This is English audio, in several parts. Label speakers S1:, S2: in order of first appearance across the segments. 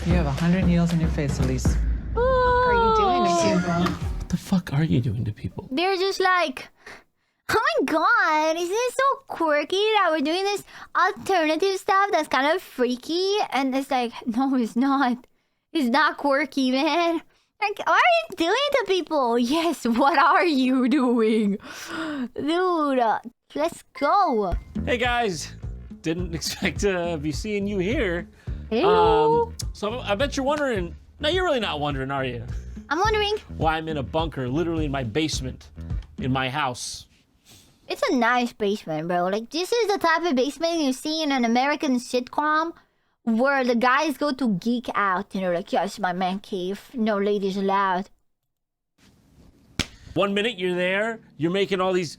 S1: You have 100 needles in your face, Elise.
S2: What are you doing to people?
S3: What the fuck are you doing to people?
S4: They're just like, oh my god, isn't it so quirky that we're doing this alternative stuff that's kind of freaky? And it's like, no, it's not. It's not quirky, man. Like, what are you doing to people? Yes, what are you doing? Dude, let's go.
S3: Hey guys, didn't expect to be seeing you here.
S4: Hello.
S3: So I bet you're wondering, no, you're really not wondering, are you?
S4: I'm wondering.
S3: Why I'm in a bunker, literally in my basement, in my house.
S4: It's a nice basement, bro. Like, this is the type of basement you see in an American sitcom where the guys go to geek out. You know, like, yes, my man cave. No ladies allowed.
S3: 1 minute you're there, you're making all these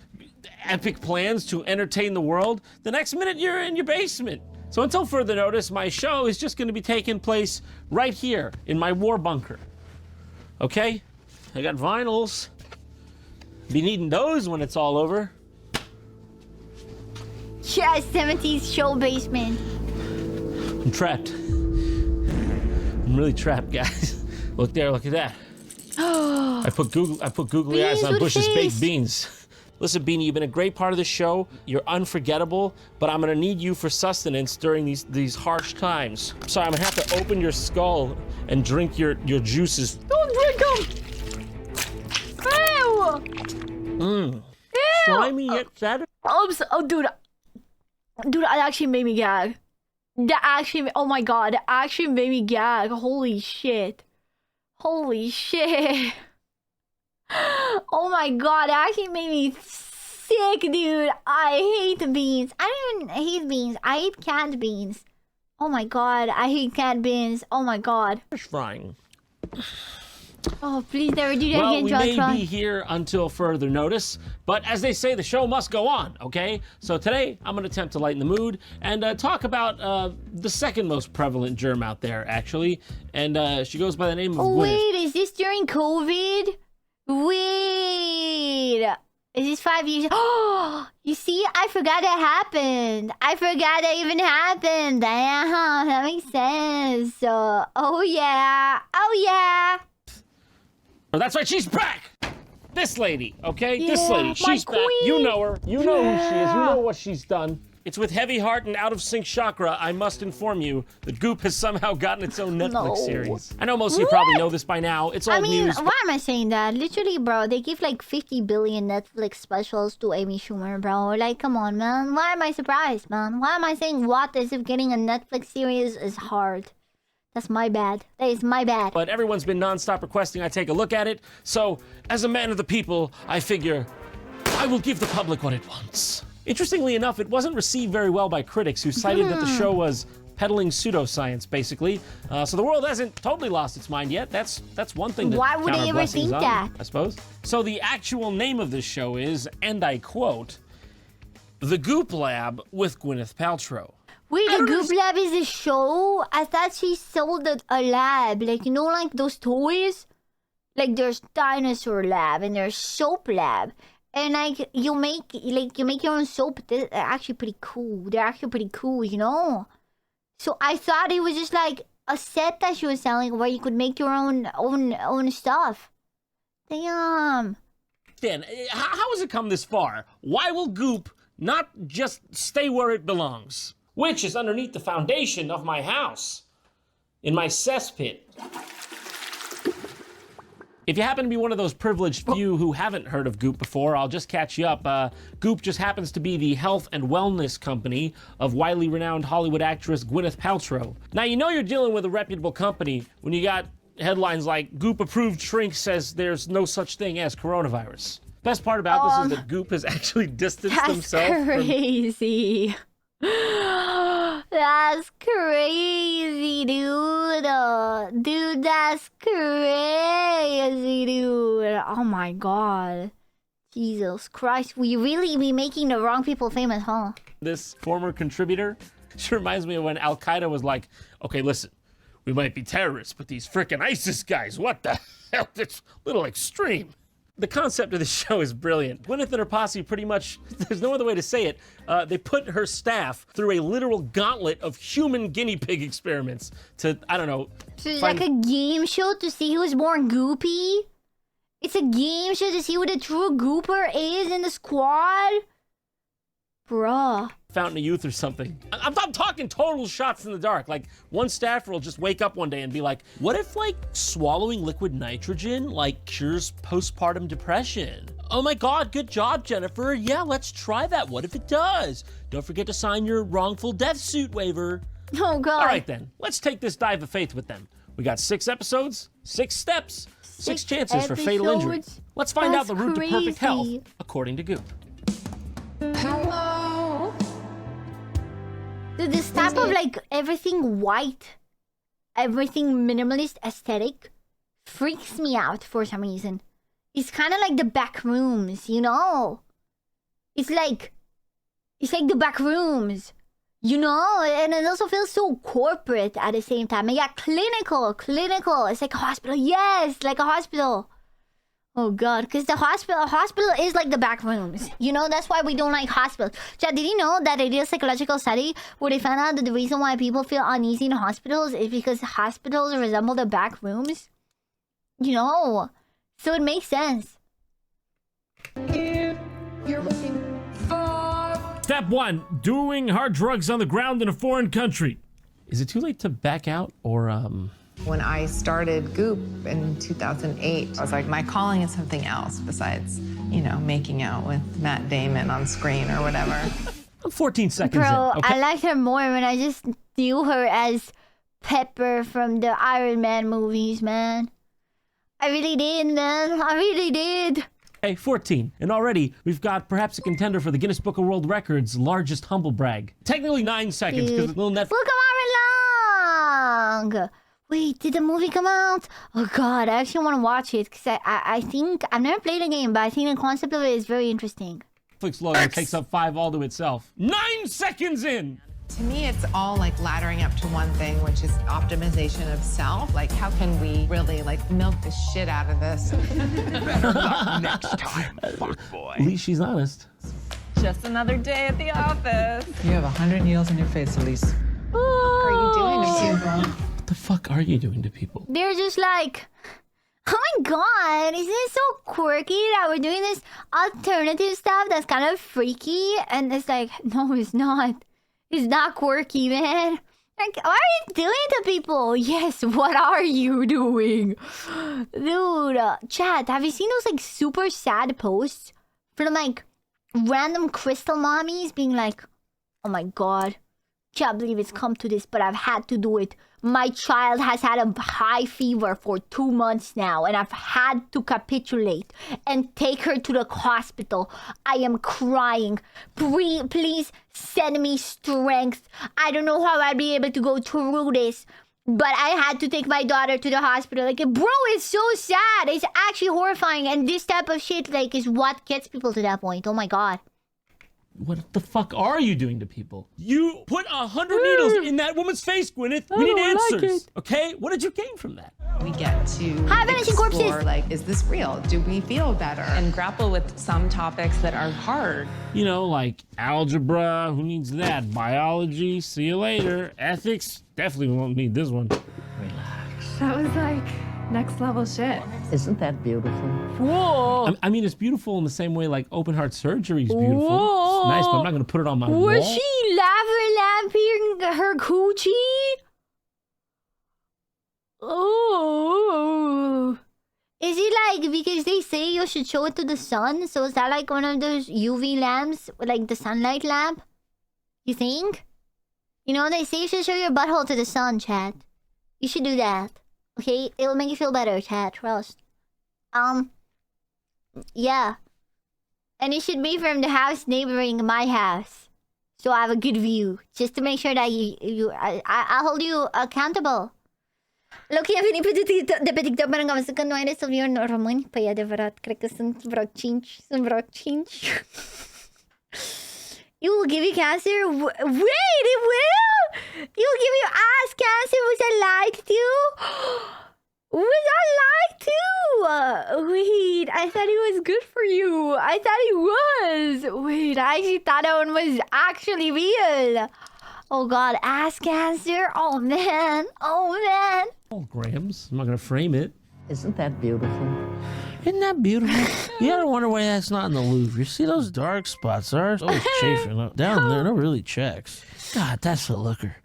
S3: epic plans to entertain the world. The next minute you're in your basement. So until further notice, my show is just gonna be taking place right here in my war bunker. Okay? I got vinyls. Be needing those when it's all over.
S4: Yeah, 70s show basement.
S3: I'm trapped. I'm really trapped, guys. Look there, look at that. I put googly eyes on Bush's baked beans. Listen, Beanie, you've been a great part of the show. You're unforgettable, but I'm gonna need you for sustenance during these harsh times. Sorry, I'm gonna have to open your skull and drink your juices.
S4: Don't drink them! Ew! Ew!
S3: Slimy yet sad.
S4: Oh, dude, that actually made me gag. That actually, oh my god, that actually made me gag. Holy shit. Holy shit. Oh my god, that actually made me sick, dude. I hate beans. I don't even hate beans. I hate canned beans. Oh my god, I hate canned beans. Oh my god.
S3: Fish frying.
S4: Oh, please never do that
S3: Well,
S4: again,
S3: we
S4: JonTron.
S3: may be here until further notice, but as they say, the show must go on, okay? So today, I'm gonna attempt to lighten the mood and talk about the second most prevalent germ out there, actually. And she goes by the name of
S4: Oh,
S3: Gwyneth.
S4: wait, is this during COVID? Wait, is this 5 years? Oh, you see, I forgot that happened. I forgot that even happened. Damn, that makes sense. Oh yeah, oh yeah.
S3: Oh, that's right, she's back! This lady, okay?
S4: Yeah,
S3: this lady,
S4: my
S3: she's back.
S4: queen.
S3: You know her. You know who she is. You
S4: Yeah.
S3: know what she's done. It's with heavy heart and out of sync chakra, I must inform you that Goop has somehow gotten its own Netflix
S4: No.
S3: series. I know most of you probably know this by now. It's old
S4: I mean,
S3: news.
S4: why am I saying that? Literally, bro, they give like 50 billion Netflix specials to Amy Schumer, bro. Like, come on, man. Why am I surprised, man? Why am I saying what as if getting a Netflix series is hard? That's my bad. That is my bad.
S3: But everyone's been nonstop requesting I take a look at it. So, as a man of the people, I figure I will give the public what it wants. Interestingly enough, it wasn't received very well by critics who cited that the show was peddling pseudoscience, basically. So the world hasn't totally lost its mind yet. That's one thing to
S4: Why would
S3: count
S4: they
S3: our
S4: ever
S3: blessings
S4: think
S3: on,
S4: that?
S3: I suppose. So the actual name of this show is, and I quote, The Goop Lab with Gwyneth Paltrow.
S4: Wait, the Goop Lab is a show? I thought she sold a lab. Like, you know, like those toys? Like, there's Dinosaur Lab and there's Soap Lab. And, like, you make your own soap. They're actually pretty cool. They're actually pretty cool, you know? So I thought it was just, like, a set that she was selling where you could make your own stuff. Damn.
S3: Dan, how has it come this far? Why will Goop not just stay where it belongs? Which is underneath the foundation of my house, in my cesspit. If you happen to be one of those privileged few who haven't heard of Goop before, I'll just catch you up. Goop just happens to be the health and wellness company of widely renowned Hollywood actress Gwyneth Paltrow. Now, you know you're dealing with a reputable company when you got headlines like Goop-approved shrink says there's no such thing as coronavirus. Best part about this is that Goop has actually distanced themselves from...
S4: Crazy. That's crazy, dude. Dude, that's crazy, dude. Oh my god. Jesus Christ. We really be making the wrong people famous, huh?
S3: This former contributor, she reminds me of when Al-Qaeda was like, okay, listen, we might be terrorists, but these frickin' ISIS guys, what the hell? It's a little extreme. The concept of the show is brilliant. Gwyneth and her posse pretty much, there's no other way to say it, they put her staff through a literal gauntlet of human guinea pig experiments to, I don't know.
S4: So it's like a game show to see who's more goopy? It's a game show to see who the true gooper is in the squad? Bruh.
S3: Fountain of Youth or something. I'm talking total shots in the dark. Like, one staffer will just wake up one day and be like, what if, like, swallowing liquid nitrogen, like, cures postpartum depression? Oh my God, good job, Jennifer. Yeah, let's try that. What if it does? Don't forget to sign your wrongful death suit waiver.
S4: Oh God.
S3: All right then, let's take this dive of faith with them. We got 6 episodes, 6 steps, 6 chances for fatal injury. Let's find out the route to perfect health, according to Goop.
S2: Hello.
S4: Dude, this type of like everything white, everything minimalist aesthetic freaks me out for some reason. It's kind of like the back rooms, you know? It's like the back rooms, you know? And it also feels so corporate at the same time. And yeah, clinical. It's like a hospital. Yes, like a hospital. Oh God, because the hospital is like the back rooms. You know, that's why we don't like hospitals. Chad, did you know that it is a psychological study where they found out that the reason why people feel uneasy in hospitals is because hospitals resemble the back rooms? You know, so it makes sense.
S2: If you're looking for...
S3: Step 1, doing hard drugs on the ground in a foreign country. Is it too late to back out or
S2: When I started Goop in 2008, I was like, my calling is something else besides, you know, making out with Matt Damon on screen or whatever.
S3: I'm 14 seconds
S4: Bro,
S3: in. Okay.
S4: I liked her more when I just knew her as Pepper from the Iron Man movies, man. I really did, man. I really did.
S3: Hey, 14. And already, we've got perhaps a contender for the Guinness Book of World Records largest humble brag. Technically 9 seconds, because the little Netflix...
S4: Look how long! Wait, did the movie come out? Oh God, I actually want to watch it, because I think... I've never played the game, but I think the concept of it is very interesting.
S3: Netflix logo takes up 5 all to itself. 9 seconds in!
S2: To me, it's all like laddering up to one thing, which is optimization of self. Like, how can we really like milk the shit out of this?
S5: Better luck next time, fuckboy.
S3: At least she's honest.
S6: Just another day at the office.
S1: You have 100 needles in your face, Elise.
S2: What are you doing to people?
S3: What the fuck are you doing to people?
S4: They're just like... Oh my God, isn't it so quirky that we're doing this alternative stuff that's kind of freaky? And it's like, no, it's not. It's not quirky, man. Like, what are you doing to people? Yes, what are you doing? Dude, chat, have you seen those like super sad posts from like random crystal mommies being like, oh my God, can't believe it's come to this, but I've had to do it. My child has had a high fever for 2 months now, and I've had to capitulate and take her to the hospital. I am crying. Please send me strength. I don't know how I'll be able to go through this, but I had to take my daughter to the hospital. Like, bro, it's so sad. It's actually horrifying, and this type of shit, like, is what gets people to that point. Oh my God.
S3: What the fuck are you doing to people? You put 100 needles in that woman's face, Gwyneth. We need answers, okay? What did you gain from that?
S2: We get to
S4: vanishing corpses.
S2: explore, like, is this real? Do we feel better?
S6: And grapple with some topics that are hard.
S3: You know, like algebra, who needs that? Biology, see you later. Ethics, definitely won't need this one.
S6: That was like next level shit.
S7: Isn't that beautiful?
S4: Whoa.
S3: I mean, it's beautiful in the same way like open heart surgery is beautiful.
S4: Whoa.
S3: It's nice, but I'm not gonna put it on my wall.
S4: Was she lamping her coochie? Oh. Is it like because they say you should show it to the sun? So is that like one of those UV lamps, like the sunlight lamp? You think? You know, they say you should show your butthole to the sun, chat. You should do that. Okay? It'll make you feel better, chat. Trust. Yeah. And it should be from the house neighboring my house. So I have a good view. Just to make sure that I'll hold you accountable. Look, я не подетикта барангам с кануайне со вир нормални поеде врат крекасын врачинч сын врачинч. It will give you cancer. Wait, it will? It will give you ass cancer. Was I lied to? Was I lied to? Wait, I thought he was good for you. I thought he was. Wait, I actually thought that one was actually real. Oh God, ass cancer. Oh man. Oh man.
S3: Oh, Grams. I'm not gonna frame it.
S1: Isn't that beautiful?
S7: Isn't that beautiful? You gotta wonder why that's not in the Louvre. You see those dark spots? Ours always chafing up down there. No really checks. God, that's a looker.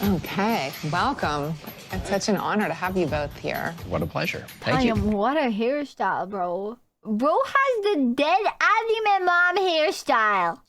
S2: Okay, welcome. It's such an honor to have you both here.
S5: What a pleasure. Thank you.
S4: What a hairstyle, bro. Bro has the dead anime mom hairstyle.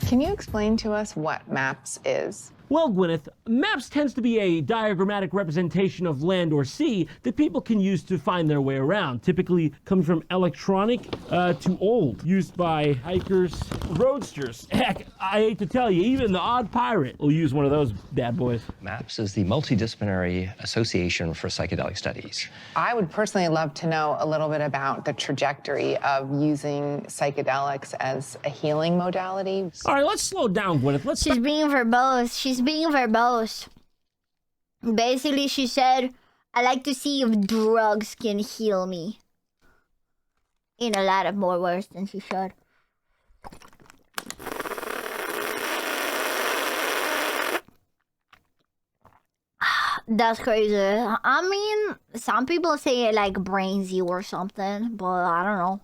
S2: Can you explain to us what MAPS is?
S3: Well, Gwyneth, maps tends to be a diagrammatic representation of land or sea that people can use to find their way around. Typically comes from electronic to old, used by hikers, roadsters. Heck, I hate to tell you, even the odd pirate will use one of those bad boys.
S5: MAPS is the Multidisciplinary Association for Psychedelic Studies.
S2: I would personally love to know a little bit about the trajectory of using psychedelics as a healing modality.
S3: All right, let's slow down, Gwyneth.
S4: She's being verbose. She's being verbose. Basically, she said, I like to see if drugs can heal me. In a lot of more words than she should. That's crazy. I mean, some people say it like brains you or something, but I don't know.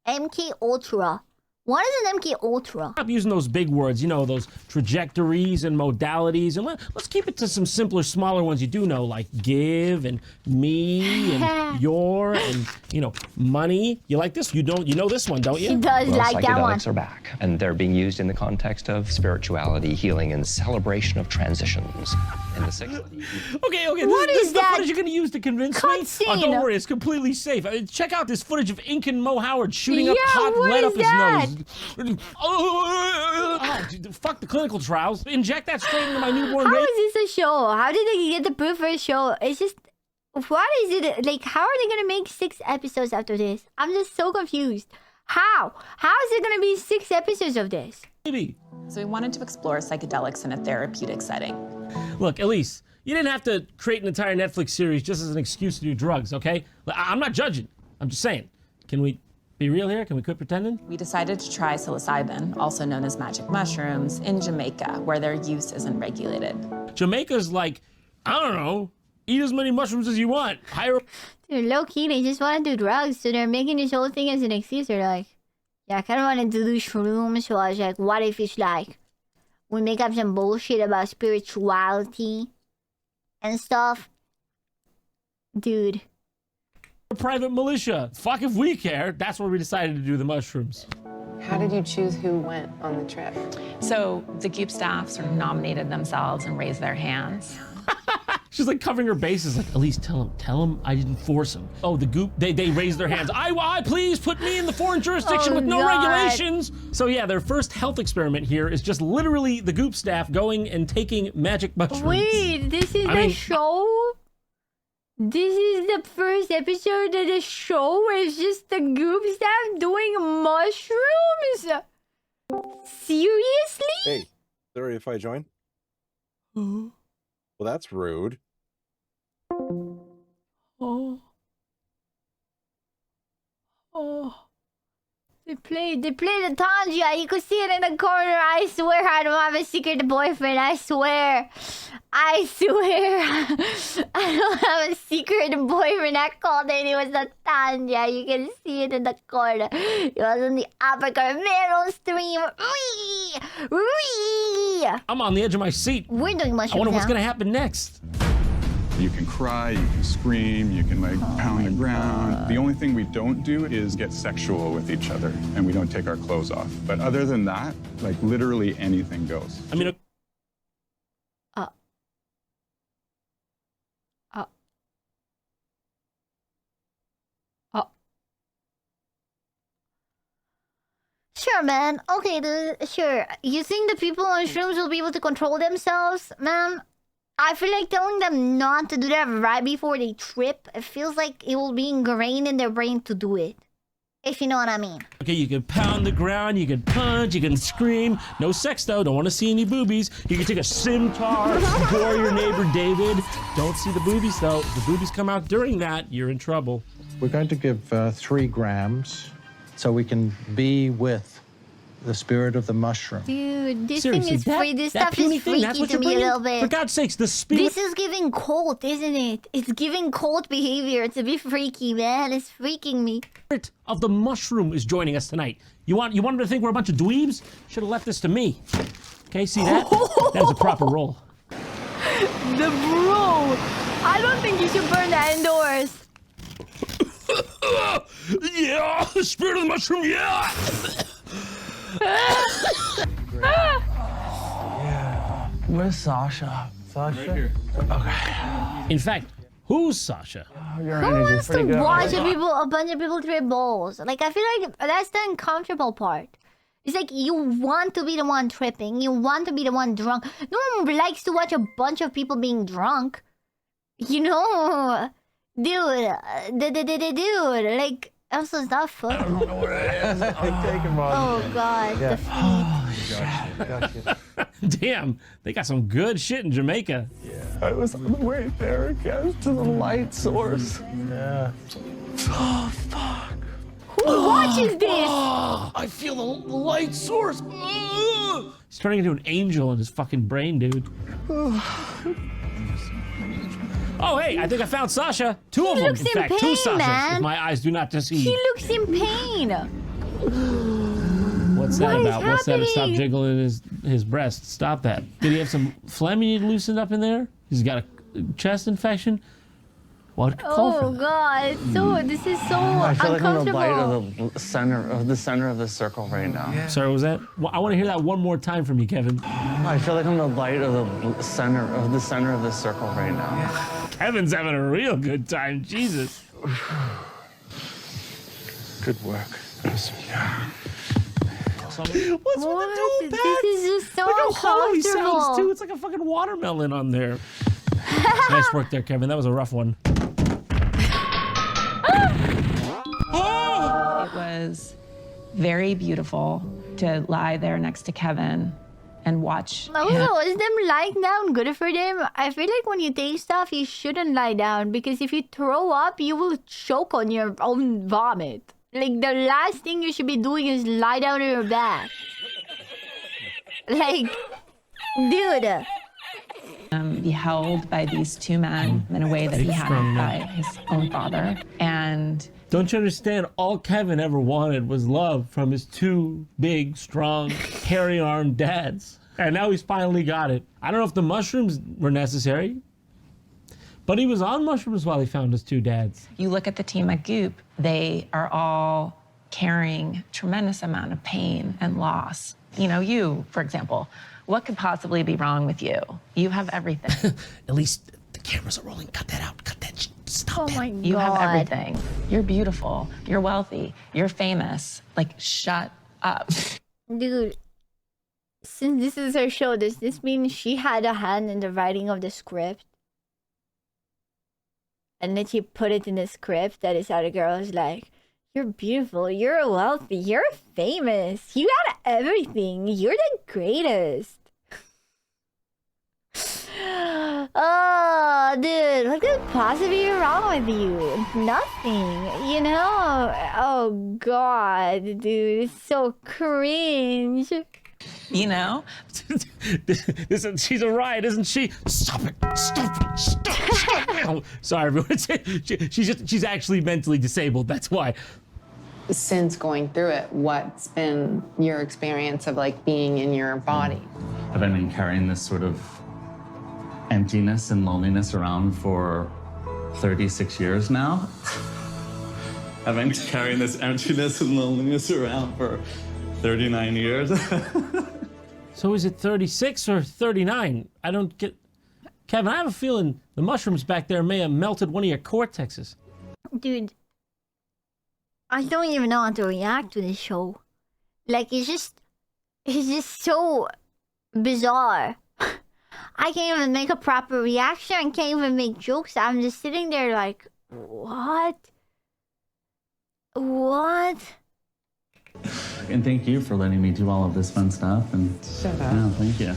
S4: MK Ultra. What is an MK Ultra?
S3: Stop using those big words, you know, those trajectories and modalities, and let's keep it to some simpler, smaller ones you do know, like give and me and your and, you know, money. You like this? You know this one, don't you?
S4: She does like that one.
S5: Psychedelics are back, and they're being used in the context of spirituality, healing, and celebration of transitions. In the 60s.
S3: Okay,
S4: What
S3: this
S4: is
S3: is the
S4: that
S3: footage you're gonna use to convince
S4: cutscene?
S3: me? Oh, don't worry, it's completely safe. Check out this footage of Ink and Mo Howard shooting up
S4: Yeah,
S3: hot
S4: what
S3: lead
S4: is
S3: up
S4: that?
S3: his nose. Oh, dude, fuck the clinical trials. Inject that straight into my newborn
S4: How
S3: baby.
S4: is this a show? How did they get the proof for a show? It's just, what is it? Like, how are they gonna make 6 episodes after this? I'm just so confused. How? How is it gonna be 6 episodes of this?
S8: So we wanted to explore psychedelics in a therapeutic setting.
S3: Look, Elise, you didn't have to create an entire Netflix series just as an excuse to do drugs, okay? I'm not judging. I'm just saying. Can we be real here? Can we quit pretending?
S8: We decided to try psilocybin, also known as magic mushrooms, in Jamaica, where their use isn't regulated.
S3: Jamaica's like, I don't know, eat as many mushrooms as you want. Hire a
S4: Dude, low key, they just want to do drugs, so they're making this whole thing as an excuse. They're like, yeah, I kind of wanted to do shrooms, so I was like, what if it's like, we make up some bullshit about spirituality and stuff? Dude.
S3: private militia. Fuck if we care. That's where we decided to do the mushrooms.
S2: How did you choose who went on the trip?
S8: So the Goop staff sort of nominated themselves and raised their hands.
S3: She's like covering her bases, like, Elise, tell him I didn't force him. Oh, the Goop, they raised their hands. I please put me in the foreign jurisdiction with no regulations. So yeah, their first health experiment here is just literally the Goop staff going and taking magic mushrooms.
S4: Wait, this is the show? This is the first episode of the show where it's just the Goop staff doing mushrooms? Seriously?
S9: Hey, sorry if I join. Well, that's rude.
S4: They play the Tanja. You could see it in the corner. I swear I don't have a secret boyfriend. I swear. I don't have a secret boyfriend. I called it. It was the Tanja. You can see it in the corner. It was in the upper corner. Middle stream.
S3: I'm on the edge of my seat.
S4: We're doing mushrooms
S3: I wonder what's
S4: now.
S3: gonna happen next.
S10: You can cry, you can scream, you can pound the ground. The only thing we don't do is get sexual with each other, and we don't take our clothes off. But other than that, literally anything goes.
S3: I mean,
S4: Sure, man. Okay, dude. Sure. You think the people on shrooms will be able to control themselves, man? I feel like telling them not to do that right before they trip. It feels like it will be ingrained in their brain to do it. If you know what I mean.
S3: Okay, you can pound the ground, you can punch, you can scream. No sex though, don't want to see any boobies. You can take a scimitar, gore your neighbor David. Don't see the boobies though. If the boobies come out during that, you're in trouble.
S11: We're going to give 3 grams so we can be with the spirit of the mushroom.
S4: Dude, this
S3: Seriously,
S4: thing is free. This
S3: that
S4: stuff is
S3: puny thing, that's
S4: freaky
S3: what
S4: to
S3: you're
S4: me a
S3: bringing?
S4: little bit.
S3: For God's sakes, the spirit.
S4: This is giving cult, isn't it? It's giving cult behavior. It's a bit freaky, man. It's freaking me.
S3: Spirit of the mushroom is joining us tonight. You wanted to think we're a bunch of dweebs? Should have left this to me. Okay, see that? That's a proper roll.
S4: The bro. I don't think you should burn that indoors.
S3: Yeah, the spirit of the mushroom, yeah!
S7: Where's Sasha? Sasha? Right here. Okay.
S3: In fact, who's Sasha?
S7: Your
S4: Who
S7: energy's
S4: wants to
S7: pretty good.
S4: watch a bunch of people trip balls? Like, I feel like that's the uncomfortable part. It's like you want to be the one tripping. You want to be the one drunk. No one likes to watch a bunch of people being drunk. You know? Dude, dude, like, also it's not fun.
S7: I don't know where it is. Take him on.
S4: Oh, God,
S7: Yeah.
S4: the feet.
S3: Damn, they got some good shit in Jamaica.
S7: I was on the way there again to the light source. Yeah. Oh, fuck.
S4: Who watches this?
S3: Oh, I feel the light source. He's turning into an angel in his fucking brain, dude. Oh, hey, I think I found Sasha. Two of them,
S4: looks
S3: in
S4: in
S3: fact. Two
S4: pain,
S3: Sashas,
S4: man.
S3: if my eyes do not deceive.
S4: He looks in pain.
S3: What's that
S4: What is
S3: about? What's that? Stop
S4: happening?
S3: jiggling his breast. Stop that. Did he have some phlegm you need loosened up in there? He's got a chest infection? What could call for
S4: Oh,
S3: that?
S4: God. This is so
S7: I feel like I'm the
S4: uncomfortable.
S7: light of the center of the circle right now.
S3: Sorry, what was that? Well, I want to hear that one more time from you, Kevin.
S7: I feel like I'm the light of the center of the circle right now.
S3: Kevin's having a real good time. Jesus.
S11: Good work.
S3: What's with the dual
S4: This
S3: pads?
S4: is just so
S3: Look how hollow he sounds, too.
S4: uncomfortable.
S3: It's like a fucking watermelon on there. Nice work there, Kevin. That was a rough one.
S8: It was very beautiful to lie there next to Kevin and watch him.
S4: Also, is them lying down good for them? I feel like when you take stuff, you shouldn't lie down because if you throw up, you will choke on your own vomit. Like, the last thing you should be doing is lie down on your back. Like, dude.
S8: Be held by these two men in a way that he hadn't by his own father. And
S3: Don't you understand? All Kevin ever wanted was love from his two big, strong, hairy-armed dads. And now he's finally got it. I don't know if the mushrooms were necessary, but he was on mushrooms while he found his two dads.
S8: you look at the team at Goop, they are all carrying tremendous amount of pain and loss. You know, you, for example, what could possibly be wrong with you? You have everything.
S3: At least the cameras are rolling. Cut that out. Cut that. Stop
S4: Oh
S3: that.
S4: my God.
S8: You have everything. You're beautiful. You're wealthy. You're famous. Like, shut up.
S4: Dude, since this is her show, does this mean she had a hand in the writing of the script? And then she put it in the script that this other girl was like, you're beautiful, you're wealthy, you're famous, you got everything, you're the greatest. Oh, dude, what could possibly be wrong with you? Nothing, you know? Oh, God, dude, it's so cringe.
S8: You know?
S3: She's a riot, isn't she? Stop it! Stop it! Stop it! Oh, sorry, everyone. She's actually mentally disabled. That's why.
S2: Since going through it, what's been your experience of like being in your body?
S12: Have I been carrying this sort of emptiness and loneliness around for 36 years now? I've been carrying this emptiness and loneliness around for 39 years.
S3: So is it 36 or 39? I don't get... Kevin, I have a feeling the mushrooms back there may have melted one of your cortexes.
S4: Dude, I don't even know how to react to this show. Like, it's just so bizarre. I can't even make a proper reaction. I can't even make jokes. I'm just sitting there like, what? What?
S12: And thank you for letting me do all of this fun stuff. And
S2: Shut up.
S12: yeah, thank you.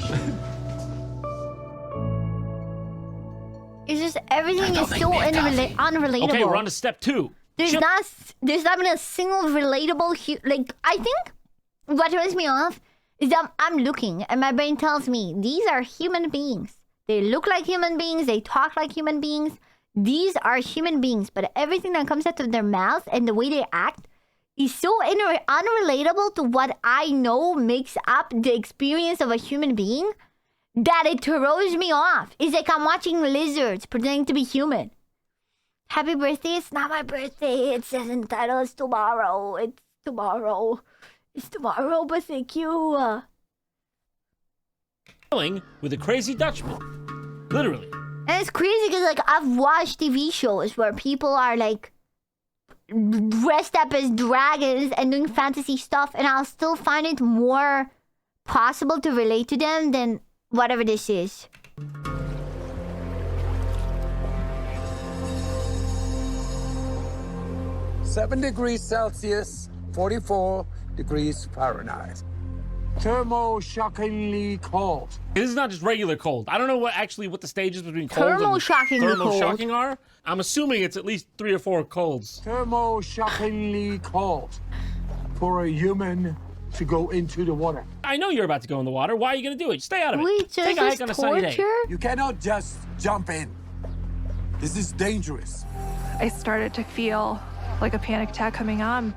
S4: It's just everything is so unrelatable.
S3: Okay, we're on to step 2.
S4: There's not even a single relatable like, I think what turns me off is that I'm looking and my brain tells me these are human beings. They look like human beings, they talk like human beings. These are human beings, but everything that comes out of their mouth and the way they act is so unrelatable to what I know makes up the experience of a human being that it throws me off. It's like I'm watching lizards pretending to be human. Happy birthday, it's not my birthday. It says in the title, it's tomorrow. It's tomorrow. It's tomorrow, but thank you.
S3: With a crazy Dutchman. Literally.
S4: And it's crazy because, like, I've watched TV shows where people are, like, dressed up as dragons and doing fantasy stuff, and I'll still find it more possible to relate to them than whatever this is.
S13: Seven degrees Celsius, 44 degrees Fahrenheit. Thermo-shockingly cold.
S3: This is not just regular cold. I don't know what the stages between cold and
S4: thermo-shocking
S3: are. I'm assuming it's at least 3 or 4 colds.
S13: Thermo-shockingly cold for a human to go into the water.
S3: I know you're about to go in the water. Why are you going to do it? Stay out of it.
S4: Wait, so
S3: Take a hike on a sunny day.
S13: You cannot just jump in. This is dangerous.
S6: I started to feel like a panic attack coming on.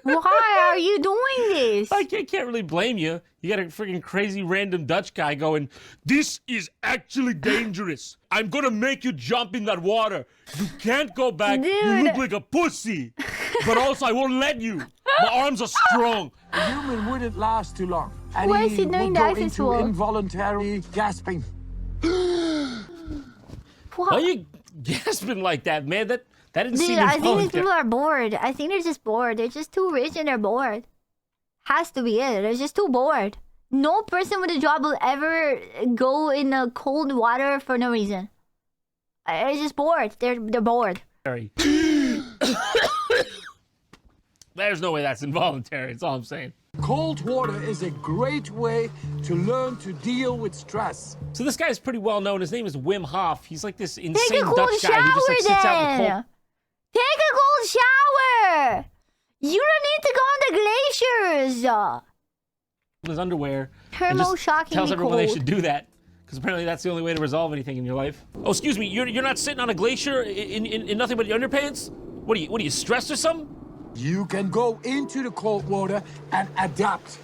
S4: Why are you doing this?
S3: I can't really blame you. You got a freaking crazy random Dutch guy going, "This is actually dangerous. I'm gonna make you jump in that water. You can't go back.
S4: Dude.
S3: You look like a pussy. But also, I won't let you. My arms are strong."
S13: A human wouldn't last too long. And
S4: Why is he doing
S13: would
S4: that
S13: go
S4: as
S13: into
S4: well?
S13: involuntary gasping.
S3: Why are you gasping like that, man? That didn't seem
S4: Dude, I think these
S3: involuntary.
S4: people are bored. I think they're just bored. They're just too rich and they're bored. Has to be it. They're just too bored. No person with a job will ever go in a cold water for no reason. They're just bored. They're bored.
S3: There's no way that's involuntary. That's all I'm saying.
S13: Cold water is a great way to learn to deal with stress.
S3: So this guy's pretty well known. His name is Wim Hof. He's like this insane
S4: Take a cold
S3: Dutch guy who just like
S4: shower
S3: sits out in the
S4: then.
S3: cold.
S4: Take a cold shower. You don't need to go on the glaciers.
S3: His underwear and just
S4: Thermo-shockingly
S3: tells everyone they
S4: cold.
S3: should do that because apparently that's the only way to resolve anything in your life. Oh, excuse me, you're not sitting on a glacier in nothing but your underpants? What are you stressed or something?
S13: You can go into the cold water and adapt.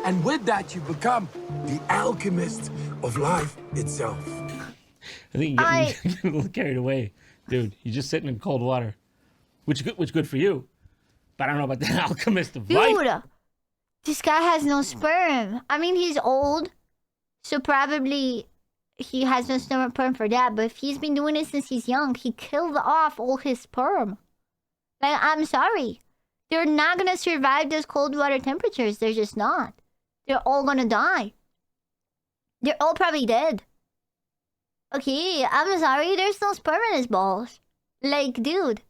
S13: And with that, you become the alchemist of life itself.
S3: I think you're getting a little carried away, dude. You're just sitting in cold water, which good for you. But I don't know about the alchemist of life.
S4: Dude, this guy has no sperm. I mean, he's old, so probably he has no sperm for that. But if he's been doing it since he's young, he killed off all his sperm. Like, I'm sorry. They're not gonna survive those cold water temperatures. They're just not. They're all gonna die. They're all probably dead. Okay, I'm sorry. There's no sperm in his balls. Like, dude,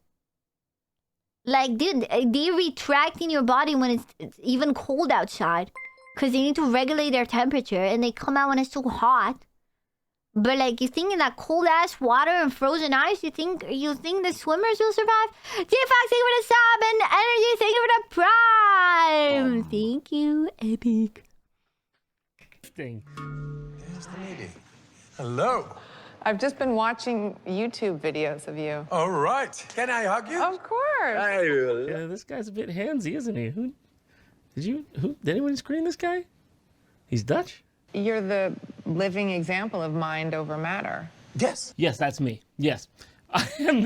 S4: they retract in your body when it's even cold outside. Because they need to regulate their temperature. And they come out when it's too hot. But, like, you think in that cold-ass water and frozen ice, you think the swimmers will survive? J-Fox, thank you for the sub and energy. Thank you for the prime. Thank you, Epic.
S3: Thing.
S13: There's the lady. Hello.
S2: I've just been watching YouTube videos of you.
S13: All right. Can I hug you?
S2: Of course.
S3: Yeah, this guy's a bit handsy, isn't he? Did anyone screen this guy? He's Dutch?
S2: You're the living example of mind over matter.
S13: Yes.
S3: Yes, that's me. Yes. I am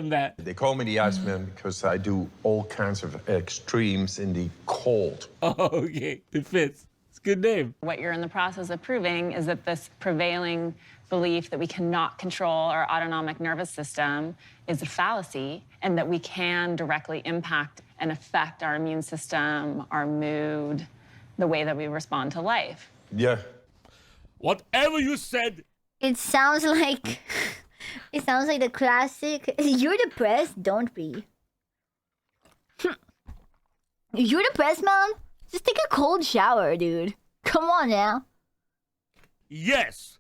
S3: that.
S14: They call me the Iceman because I do all kinds of extremes in the cold.
S3: Oh, okay. It fits. It's a good name.
S15: What you're in the process of proving is that this prevailing belief that we cannot control our autonomic nervous system is a fallacy, and that we can directly impact and affect our immune system, our mood, the way that we respond to life.
S14: Yeah.
S3: Whatever you said.
S4: It sounds like the classic. You're depressed, don't be. You're depressed, man? Just take a cold shower, dude. Come on now.
S3: Yes.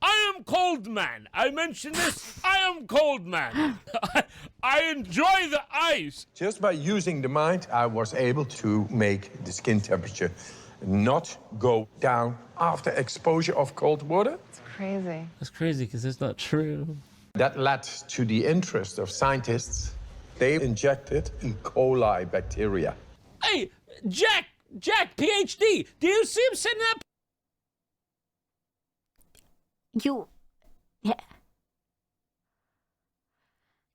S3: I am cold man. I mentioned this. I am cold man. I enjoy the ice.
S14: Just by using the mind, I was able to make the skin temperature not go down after exposure of cold water.
S2: It's crazy.
S3: That's crazy because it's not true.
S14: That led to the interest of scientists. They injected E. coli bacteria.
S3: Hey, Jack, PhD. Do you see him sitting up?
S4: Yeah.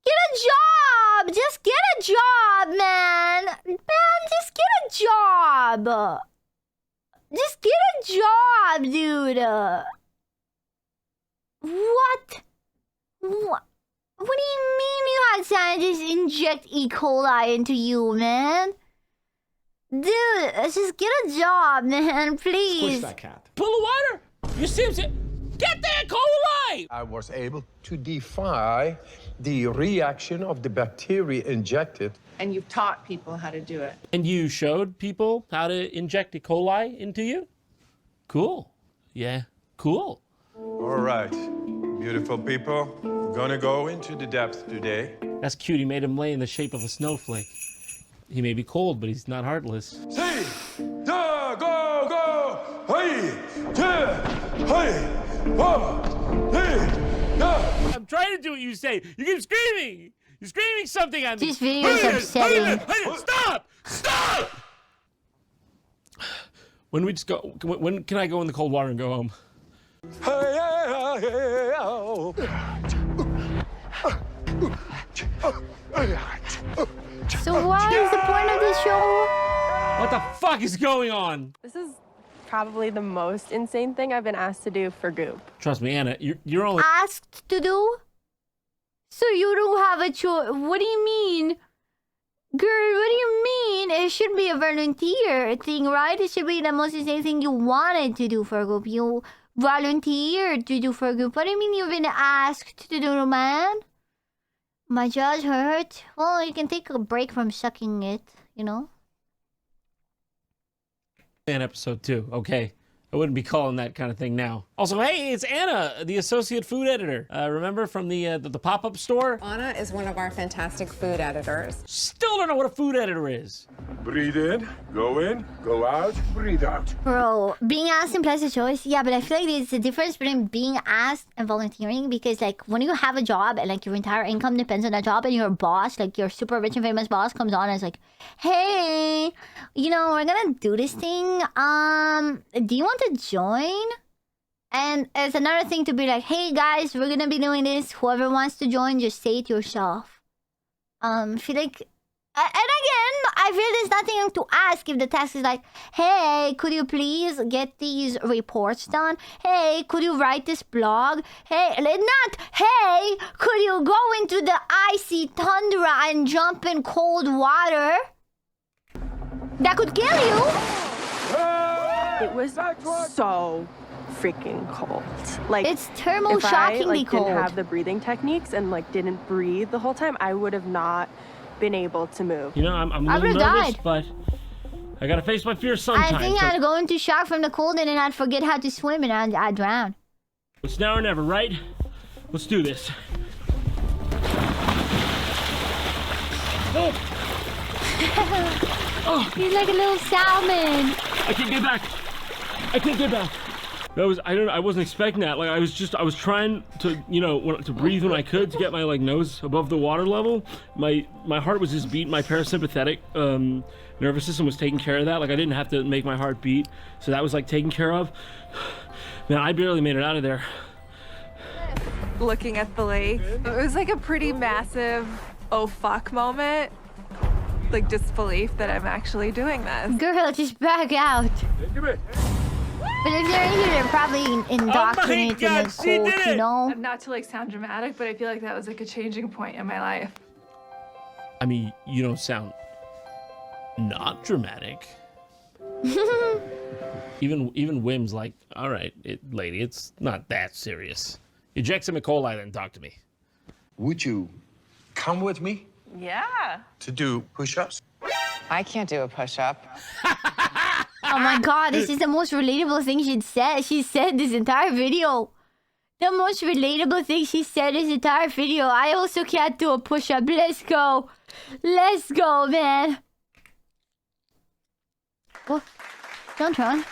S4: Get a job! Just get a job, man! Man, just get a job! Just get a job, dude! What? What do you mean you had scientists inject E. coli into you, man? Dude, just get a job, man, please.
S3: Squish that cat. Pull the water! You see him sit... Get the E. coli!
S14: I was able to defy the reaction of the bacteria injected.
S2: And you've taught people how to do it.
S3: And you showed people how to inject E. coli into you? Cool. Yeah, cool.
S14: All right, beautiful people. We're gonna go into the depth today.
S3: That's cute. He made him lay in the shape of a snowflake. He may be cold, but he's not heartless.
S13: Say, da, go, go, hey, yeah, hey, hey, da.
S3: I'm trying to do what you say. You keep screaming. You're screaming something at me.
S4: This video is upsetting.
S3: Stop! Stop! When we just go, when can I go in the cold water and go home?
S4: So what is the point of this show?
S3: What the fuck is going on?
S16: This is probably the most insane thing I've been asked to do for Goop.
S3: Trust me, Anna, you're only
S4: Asked to do? So you don't have a choice. What do you mean? Girl, what do you mean? It should be a volunteer thing, right? It should be the most insane thing you wanted to do for Goop. You volunteered to do for Goop. What do you mean you've been asked to do, man? My jaw's hurt. Well, you can take a break from sucking it, you know?
S3: in episode 2, okay? I wouldn't be calling that kind of thing now. Also, hey, it's Anna, the associate food editor. Remember from the pop-up store?
S2: Anna is one of our fantastic food editors.
S3: Still don't know what a food editor is.
S13: Breathe in, go out, breathe out.
S4: Bro, being asked implies a choice. Yeah, but I feel like there's a difference between being asked and volunteering, because like when you have a job and like your entire income depends on that job, and your boss, like your super rich and famous boss, comes on and is like, hey, you know, we're gonna do this thing. Do you want to join? And it's another thing to be like, hey guys, we're gonna be doing this. Whoever wants to join, just say it yourself. I feel like, and again, I feel there's nothing to ask if the task is like, hey, could you please get these reports done? Hey, could you write this blog? Hey, not, hey, could you go into the icy tundra and jump in cold water? That could kill you.
S16: It was so freaking cold. Like,
S4: it's thermo-shockingly
S16: cold. If I
S4: cold.
S16: didn't have the breathing techniques and like didn't breathe the whole time, I would have not been able to move.
S3: You know, I'm a little nervous, but I gotta face my fears sometimes.
S4: I think I'd go into shock from the cold, and then I'd forget how to swim, and I'd drown.
S3: It's now or never, right? Let's do this. Oh.
S4: Oh. He's like a little salmon.
S3: I can't get back. I can't get back. I wasn't expecting that. Like I was trying to, you know, to breathe when I could to get my like nose above the water level. My heart was just beating. My parasympathetic nervous system was taking care of that. Like I didn't have to make my heart beat, so that was like taken care of. Man, I barely made it out of there.
S6: Looking at the lake, it was like a pretty massive oh fuck moment. Like disbelief that I'm actually doing this.
S4: Girl, just back out. But if they're in here, they're probably indoctrinated in the cult, you know?
S6: Not to like sound dramatic, but I feel like that was like a changing point in my life.
S3: I mean, you don't sound not dramatic. Even Wim's like, all right, lady, it's not that serious. Eject some E. coli, then talk to me.
S14: Would you come with me
S15: Yeah.
S14: to do push-ups?
S2: I can't do a push-up.
S4: Oh my god, this is the most relatable thing she said this entire video. The most relatable thing she said this entire video. I also can't do a push-up. Let's go. Let's go, man. Oh, JonTron.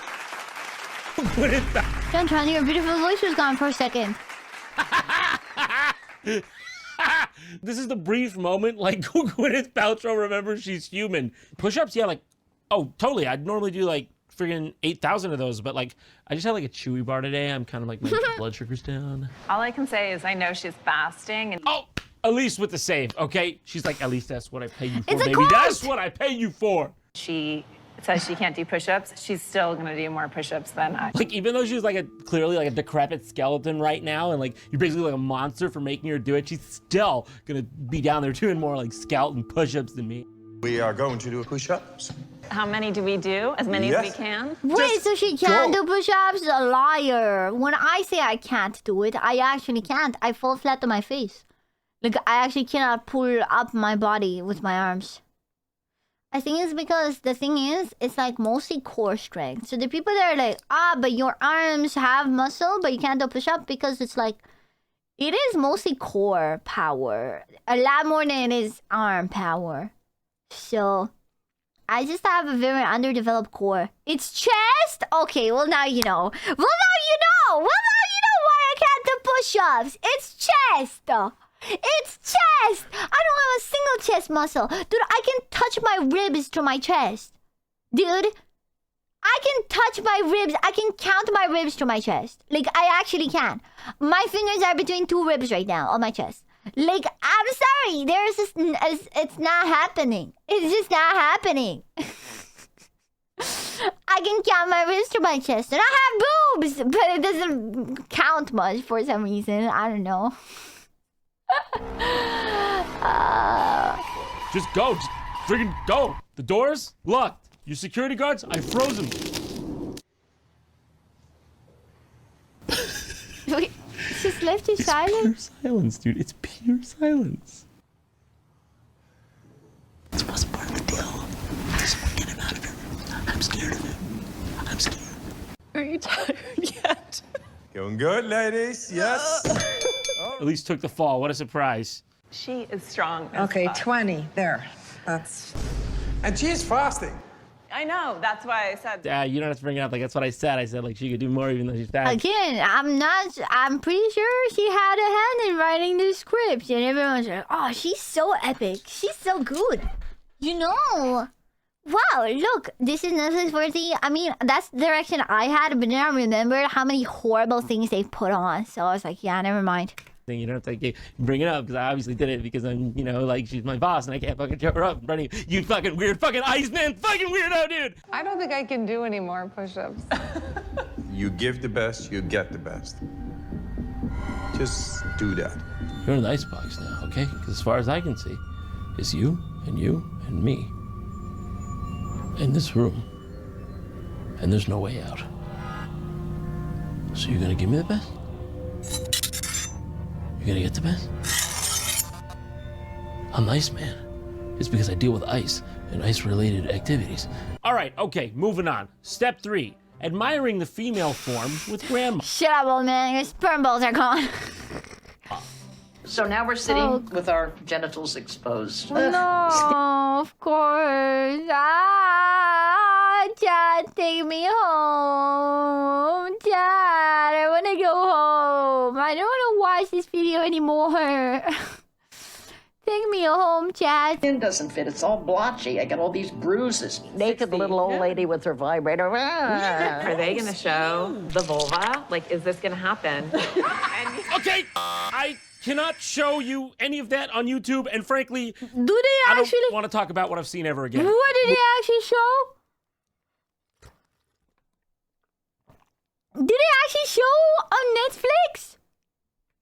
S4: JonTron, your beautiful voice was gone for a second.
S3: This is the brief moment, like, Gwyneth Paltrow remembers she's human. Push-ups, yeah, like, oh, totally. I'd normally do, like, friggin' 8,000 of those, but, like, I just had, like, a Chewy bar today. I'm kind of, like, my blood sugar's down.
S15: All I can say is I know she's fasting and
S3: Elise with the save, okay? She's like, at least that's what I pay you for,
S15: It's a
S3: baby.
S15: cult!
S3: That's what I pay you for.
S15: she says she can't do push-ups. She's still gonna do more push-ups than I.
S3: Like, even though she's like clearly like a decrepit skeleton right now, and like you're basically like a monster for making her do it, she's still gonna be down there doing more like skeleton push-ups than me.
S14: We are going to do push-ups.
S15: How many do we do? As many as we can?
S4: Wait, so she can't do push-ups? A liar. When I say I can't do it, I actually can't. I fall flat on my face. Like, I actually cannot pull up my body with my arms. I think it's because the thing is, it's like mostly core strength. So the people that are like, but your arms have muscle, but you can't do push-up, because it's like, it is mostly core power. A lot more than it is arm power. So, I just have a very underdeveloped core. It's chest? Okay, well now you know. Well now you know! Well now you know why I can't do push-ups! It's chest! It's chest! I don't have a single chest muscle. Dude, I can touch my ribs to my chest. Dude, I can touch my ribs. I can count my ribs to my chest. Like, I actually can. My fingers are between 2 ribs right now on my chest. Like, I'm sorry. There's just, it's not happening. It's just not happening. I can count my ribs to my chest. And I have boobs, but it doesn't count much for some reason. I don't know.
S3: Just go, just friggin' go. The door's locked. Your security guards, I froze them.
S4: Wait, just left you silent?
S3: Pure silence, dude. It's pure silence.
S7: This wasn't part of the deal. I just want to get him out of here. I'm scared of him. I'm scared.
S15: Are you tired yet?
S14: Going good, ladies. Yes.
S3: At least took the fall. What a surprise.
S15: She is strong.
S17: Okay, 20. There. That's...
S14: And she is fasting.
S15: I know. That's why I said.
S3: You don't have to bring it up. Like, that's what I said. I said, like, she could do more even though she's fat.
S4: Again, I'm pretty sure she had a hand in writing the script. And everyone's like, oh, she's so epic. She's so good. You know. Wow, look, this is necessary. I mean, that's the direction I had, but then I remembered how many horrible things they put on. So I was like, yeah, never mind.
S3: You don't have to bring it up because I obviously did it because I'm, you know, like she's my boss and I can't fucking show her up in front of you. You fucking weird fucking Iceman, fucking weirdo, dude.
S2: I don't think I can do any more push-ups.
S14: You give the best, you get the best. Just do that.
S3: You're in the icebox now, okay? Because as far as I can see, it's you and me in this room, and there's no way out. So you're gonna give me the best? You're gonna get the best? I'm the Iceman. It's because I deal with ice and ice-related activities. All right, okay, moving on. Step 3, admiring the female form with grandma.
S4: Shut up, old man. Your sperm balls are gone.
S18: So now we're sitting with our genitals exposed.
S4: No, of course. Dad, take me home. Dad, I want to go home. I don't want to watch this video anymore. Take me home, Chad.
S18: It doesn't fit. It's all blotchy. I got all these bruises. Naked little old lady with her vibrator.
S15: Are they going to show the vulva? Like, is this going to happen?
S3: Okay, I cannot show you any of that on YouTube, and frankly,
S4: do they actually?
S3: I don't want to talk about what I've seen ever again.
S4: What did they actually show? Did they actually show on Netflix?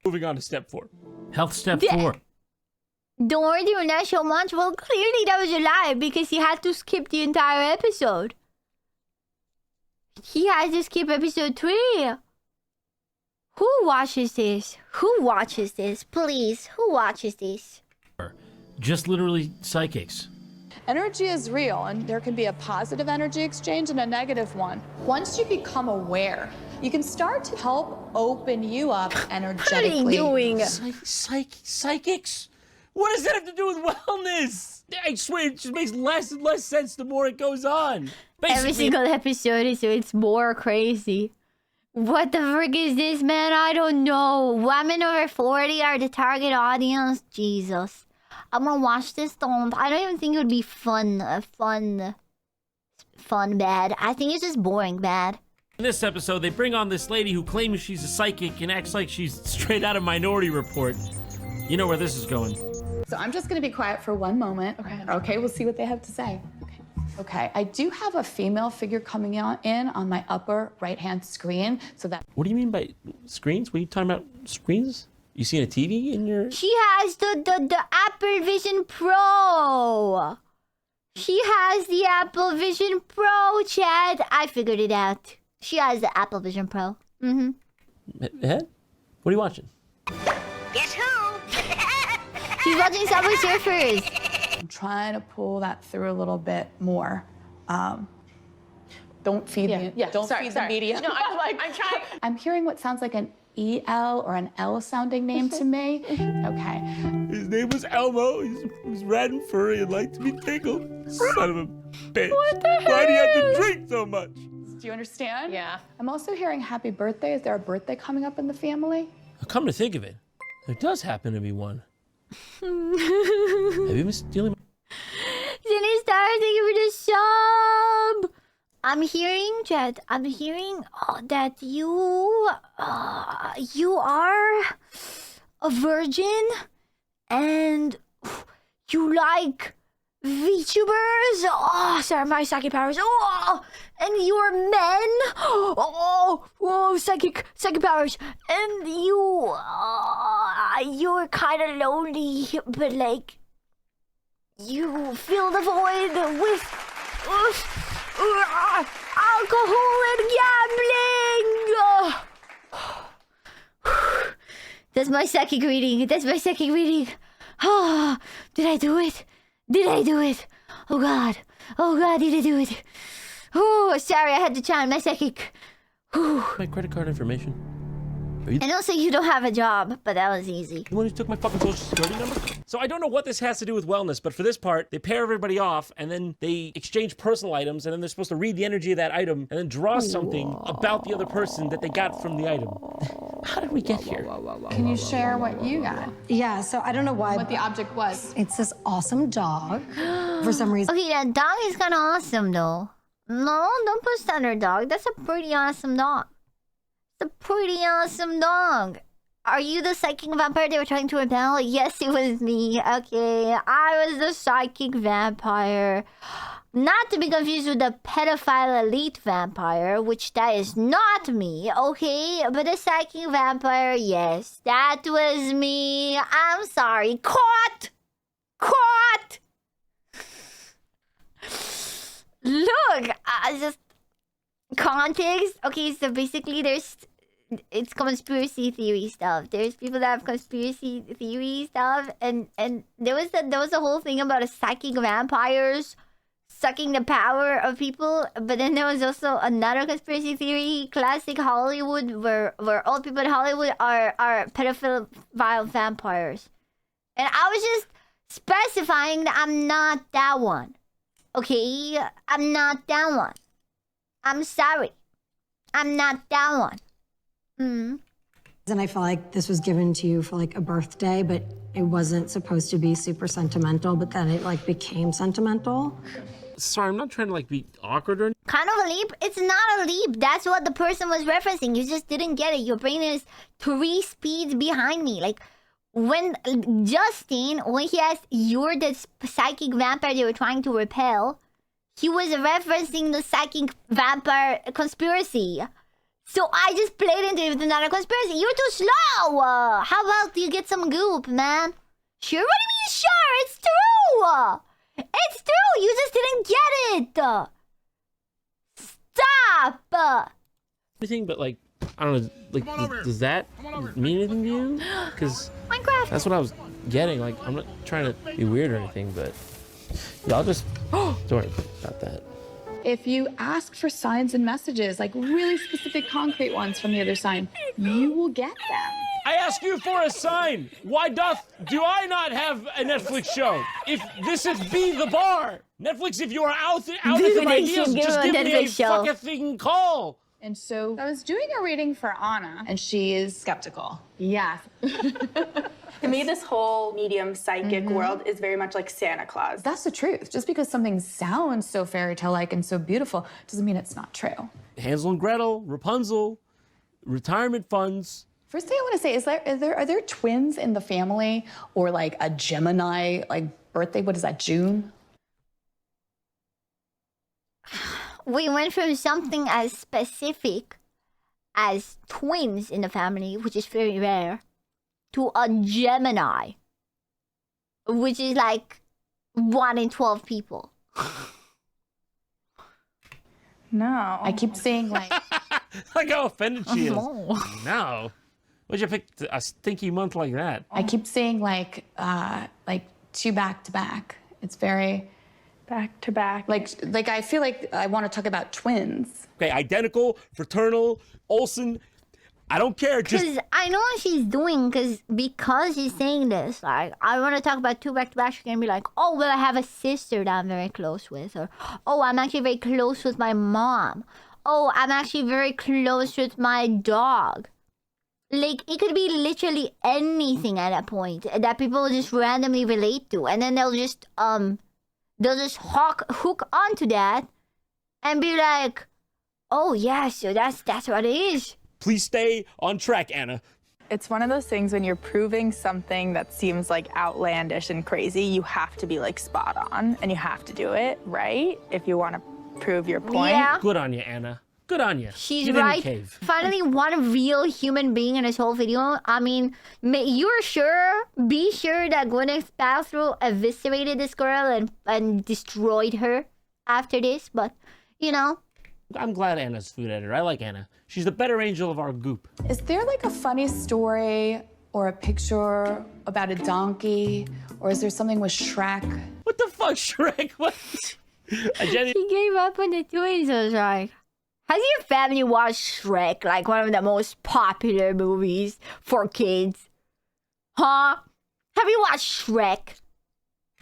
S3: Moving on to step 4. Health step 4.
S4: Don't worry, they will not show much. Well, clearly that was a lie because he had to skip the entire episode. He had to skip episode 3. Who watches this? Who watches this? Please, who watches this?
S3: just literally psychics.
S19: Energy is real, and there can be a positive energy exchange and a negative one. Once you become aware, you can start to help open you up energetically.
S4: What are you doing?
S3: Psychics? What does that have to do with wellness? I swear, it just makes less and less sense the more it goes on.
S4: Every single episode is so it's more crazy. What the frick is this, man? I don't know. Women over 40 are the target audience. Jesus. I'm gonna watch this, though. I don't even think it would be fun bad. I think it's just boring bad.
S3: In this episode, they bring on this lady who claims she's a psychic and acts like she's straight out of Minority Report. You know where this is going.
S19: So I'm just gonna be quiet for one moment. Okay, we'll see what they have to say. Okay, I do have a female figure coming in on my upper right-hand screen, so that...
S3: What do you mean by screens? What are you talking about? Screens? You seeing a TV in your...
S4: She has the Apple Vision Pro. She has the Apple Vision Pro, Chad. I figured it out. She has the Apple Vision Pro. Mm-hmm.
S3: What are you watching?
S4: Guess who? She's watching Subway Surfers.
S19: I'm trying to pull that through a little bit more. Don't feed the media.
S15: No, I'm trying.
S19: I'm hearing what sounds like an EL or an L sounding name to me. Okay.
S3: His name was Elmo. He was red and furry and liked to be tickled. Son of a bitch.
S19: What the heck?
S3: Why do you have to drink so much?
S19: Do you understand?
S15: Yeah.
S19: I'm also hearing happy birthday. Is there a birthday coming up in the family?
S3: Come to think of it, there does happen to be one. Have you been stealing?
S4: Jenny Star, thank you for the sub. I'm hearing, Chad. I'm hearing that you are a virgin, and you like VTubers. Oh, sorry, my psychic powers. Oh, and you're men. Oh, psychic powers. And you're kind of lonely, but like you fill the void with alcohol and gambling. That's my psychic reading. Oh, did I do it? Oh God, did I do it? Oh, sorry, I had to chime my psychic.
S3: My credit card information.
S4: And also, you don't have a job, but that was easy.
S3: The one who took my fucking social security number? So I don't know what this has to do with wellness, but for this part, they pair everybody off, and then they exchange personal items, and then they're supposed to read the energy of that item, and then draw something about the other person that they got from the item. How did we get here?
S19: Can you share what you got?
S17: Yeah, so I don't know why.
S19: What the object was?
S17: It's this awesome dog. For some reason.
S4: Okay, that dog is kind of awesome, though. No, don't put standard dog. That's a pretty awesome dog. It's a pretty awesome dog. Are you the psychic vampire they were trying to repel? Yes, it was me. Okay, I was the psychic vampire. Not to be confused with the pedophile elite vampire, which that is not me, okay? But the psychic vampire, yes, that was me. I'm sorry. Caught! Look, just context. Okay, so basically it's conspiracy theory stuff. There's people that have conspiracy theory stuff, and there was a whole thing about a psychic vampires sucking the power of people. But then there was also another conspiracy theory, classic Hollywood, where all people in Hollywood are pedophile vampires. And I was just specifying that I'm not that one. Okay, I'm not that one. I'm sorry, I'm not that one.
S17: And I felt like this was given to you for like a birthday, but it wasn't supposed to be super sentimental, but then it like became sentimental.
S3: Sorry, I'm not trying to like be awkward or anything.
S4: Kind of a leap? It's not a leap. That's what the person was referencing. You just didn't get it. Your brain is 3 speeds behind me. Like when Justin, when he asked, "You're the psychic vampire they were trying to repel," he was referencing the psychic vampire conspiracy. So I just played into it with another conspiracy. You're too slow. How about you get some goop, man? Sure? What do you mean sure? It's true. It's true. You just didn't get it. Stop.
S3: Anything but like, I don't know, like, does that mean anything to you? Because
S4: Minecraft.
S3: that's what I was getting. Like, I'm not trying to be weird or anything, but y'all just don't worry about that.
S19: If you ask for signs and messages, like really specific, concrete ones from the other sign, you will get them.
S3: I ask you for a sign. Why do I not have a Netflix show? If this is be the bar. Netflix, if you are out there for ideas, just give me a fucking call.
S19: And so I was doing a reading for Anna, and she is skeptical. Yes.
S20: To me, this whole medium psychic world is very much like Santa Claus.
S19: That's the truth. Just because something sounds so fairy tale-like and so beautiful doesn't mean it's not true.
S3: Hansel and Gretel, Rapunzel, retirement funds.
S19: First thing I want to say is, are there twins in the family, or like a Gemini birthday? What is that, June?
S4: We went from something as specific as twins in the family, which is very rare, to a Gemini, which is like 1 in 12 people.
S19: No. I keep saying like...
S3: Like how offended she is. No. Why'd you pick a stinky month like that?
S19: I keep saying like 2 back to back. It's very...
S20: Back to back.
S19: Like I feel like I want to talk about twins.
S3: Okay, identical, fraternal, Olsen. I don't care.
S4: Because I know what she's doing, because she's saying this. Like, I want to talk about 2 back to back. She can be like, oh, well, I have a sister that I'm very close with. Or, oh, I'm actually very close with my mom. Oh, I'm actually very close with my dog. Like, it could be literally anything at that point that people just randomly relate to. And then they'll just hook onto that and be like, oh, yeah, so that's what it is.
S3: Please stay on track, Anna.
S20: It's one of those things when you're proving something that seems like outlandish and crazy, you have to be like spot on and you have to do it right if you want to prove your point.
S4: Yeah.
S3: Good on you, Anna. Good on you.
S4: She's right. Finally, one real human being in this whole video. I mean, be sure that Gwyneth Paltrow eviscerated this girl and destroyed her after this. But, you know.
S3: I'm glad Anna's food editor. I like Anna. She's the better angel of our goop.
S19: Is there like a funny story or a picture about a donkey? Or is there something with Shrek?
S3: What the fuck, Shrek? What?
S4: She gave up on the twins. I was like, has your family watched Shrek? Like one of the most popular movies for kids. Huh? Have you watched Shrek?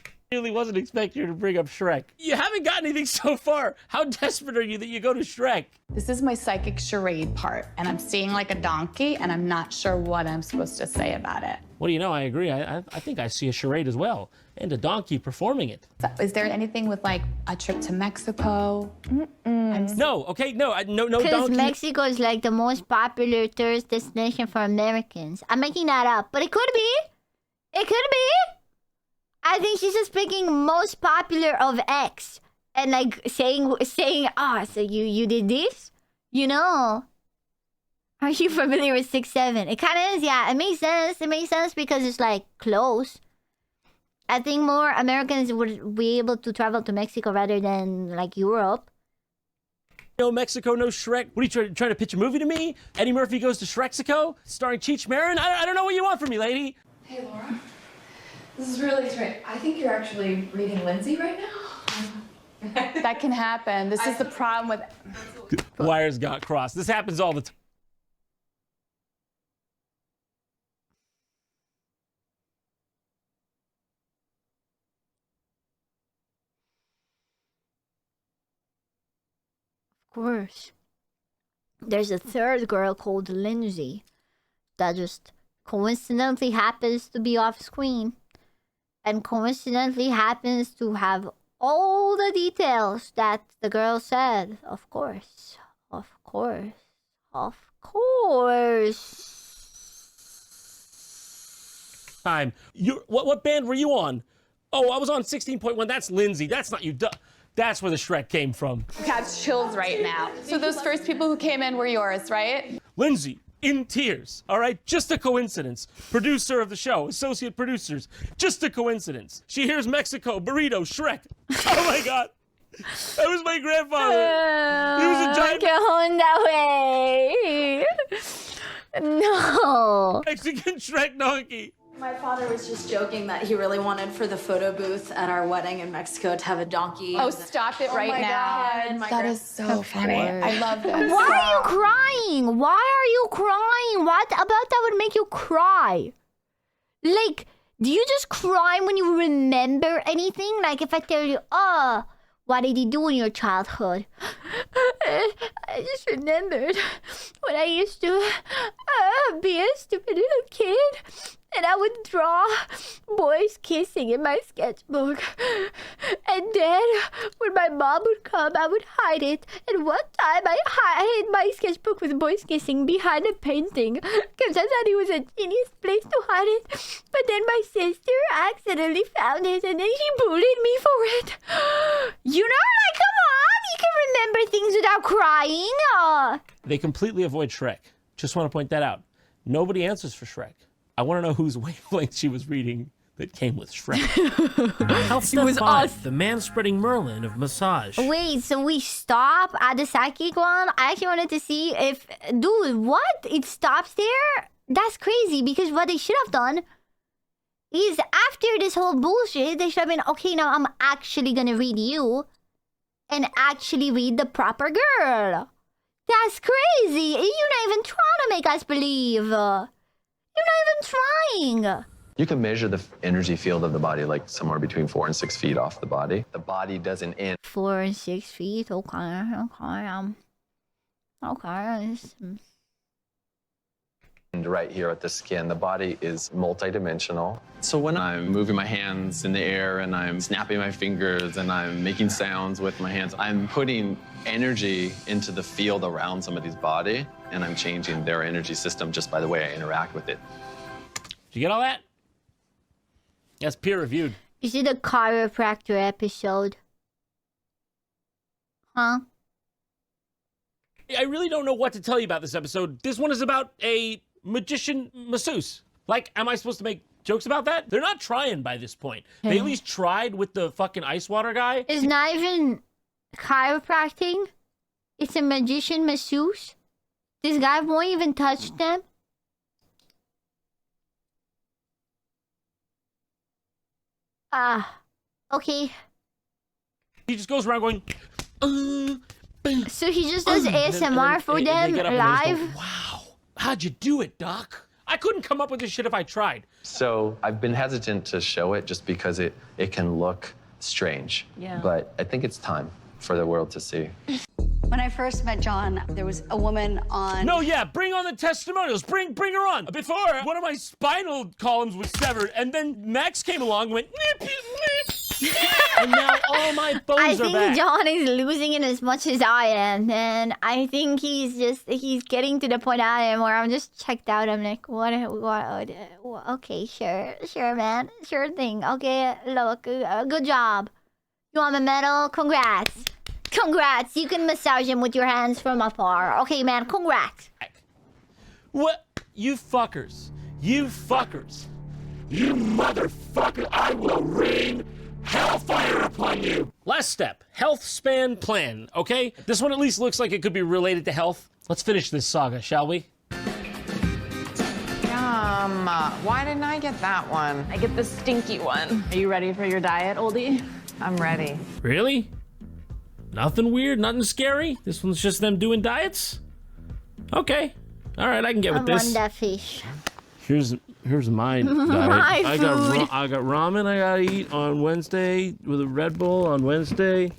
S3: I really wasn't expecting you to bring up Shrek. You haven't got anything so far. How desperate are you that you go to Shrek?
S19: This is my psychic charade part, and I'm seeing like a donkey, and I'm not sure what I'm supposed to say about it.
S3: What do you know? I agree. I think I see a charade as well, and a donkey performing it.
S19: Is there anything with like a trip to Mexico?
S3: No, okay, no
S4: Because
S3: donkey.
S4: Mexico is like the most popular tourist destination for Americans. I'm making that up, but it could be. It could be. I think she's just picking most popular of X and like saying, so you did this? You know? Are you familiar with 6'7"? It kind of is, yeah. It makes sense. It makes sense because it's like close. I think more Americans would be able to travel to Mexico rather than like Europe.
S3: No Mexico, no Shrek. What are you trying to pitch a movie to me? Eddie Murphy Goes to Shrexico, starring Cheech Marin? I don't know what you want from me, lady.
S21: Hey, Laura. This is really strange. I think you're actually reading Lindsay right now.
S19: That can happen. This is the problem with...
S3: Wires got crossed. This happens all the time.
S4: Of course. There's a third girl called Lindsay that just coincidentally happens to be off screen and coincidentally happens to have all the details that the girl said. Of course. Of course. Of course.
S3: Time. What band were you on? Oh, I was on 16.1. That's Lindsay. That's not you. That's where the Shrek came from.
S19: Got chills right now. So those first people who came in were yours, right?
S3: Lindsay, in tears, all right? Just a coincidence. Producer of the show, associate producers, just a coincidence. She hears Mexico, burrito, Shrek. Oh my God. That was my grandfather. He was a giant...
S4: Going that way. No.
S3: Mexican Shrek donkey.
S1: My father was just joking that he really wanted for the photo booth at our wedding in Mexico to have a donkey.
S19: Oh, stop it right now. That is so funny. I love this.
S4: Why are you crying? Why are you crying? What about that would make you cry? Like, do you just cry when you remember anything? Like if I tell you, oh, what did you do in your childhood? I just remembered when I used to be a stupid little kid. And I would draw boys kissing in my sketchbook. And then when my mom would come, I would hide it. And one time I hid my sketchbook with boys kissing behind a painting because I thought it was a genius place to hide it. But then my sister accidentally found it and then she bullied me for it. You know, like, come on, you can remember things without crying.
S3: They completely avoid Shrek. Just want to point that out. Nobody answers for Shrek. I want to know whose wavelength she was reading that came with Shrek.
S7: Health Step 5, the man-spreading Merlin of massage.
S4: Wait, so we stop at the psychic one? I actually wanted to see if... Dude, what? It stops there? That's crazy, because what they should have done is after this whole bullshit, they should have been, okay, now I'm actually gonna read you and actually read the proper girl. That's crazy. You're not even trying to make us believe. You're not even trying.
S22: You can measure the energy field of the body like somewhere between 4 and 6 feet off the body. The body doesn't end.
S4: 4 and 6 feet, okay.
S22: And right here at the skin, the body is multidimensional. So when I'm moving my hands in the air and I'm snapping my fingers and I'm making sounds with my hands, I'm putting energy into the field around somebody's body, and I'm changing their energy system just by the way I interact with it.
S3: Did you get all that? That's peer-reviewed.
S4: Is it a chiropractor episode? Huh?
S3: I really don't know what to tell you about this episode. This one is about a magician masseuse. Like, am I supposed to make jokes about that? They're not trying by this point. They at least tried with the fucking ice water guy.
S4: It's not even chiropractic. It's a magician masseuse. This guy won't even touch them. Okay.
S3: He just goes around going,
S4: so he just does ASMR for them live?
S3: Go, wow, how'd you do it, Doc? I couldn't come up with this shit if I tried.
S22: So I've been hesitant to show it just because it can look strange.
S1: Yeah.
S22: But I think it's time for the world to see.
S1: When I first met John, there was a woman on...
S3: No, yeah, bring on the testimonials. Bring her on. Before, one of my spinal columns was severed, and then Max came along and went, nip, nip. And now all my bones
S4: I
S3: are
S4: think
S3: back.
S4: John is losing it as much as I am, and I think he's getting to the point I am where I'm just checked out. I'm like, what okay, sure, man, sure thing. Okay, look, good job. You want a medal? Congrats. Congrats, you can massage him with your hands from afar. Okay, man, congrats.
S3: What? You fuckers. You fuckers. You motherfucker, I will rain hellfire upon you. Last step, health span plan, okay? This one at least looks like it could be related to health. Let's finish this saga, shall we?
S2: Why didn't I get that one?
S15: I get the stinky one. Are you ready for your diet, oldie?
S2: I'm ready.
S3: Really? Nothing weird, nothing scary? This one's just them doing diets? Okay. All right, I can get with this.
S4: I want that fish.
S3: Here's my diet.
S4: My
S3: I got ramen I gotta eat on Wednesday with a Red Bull on Wednesday.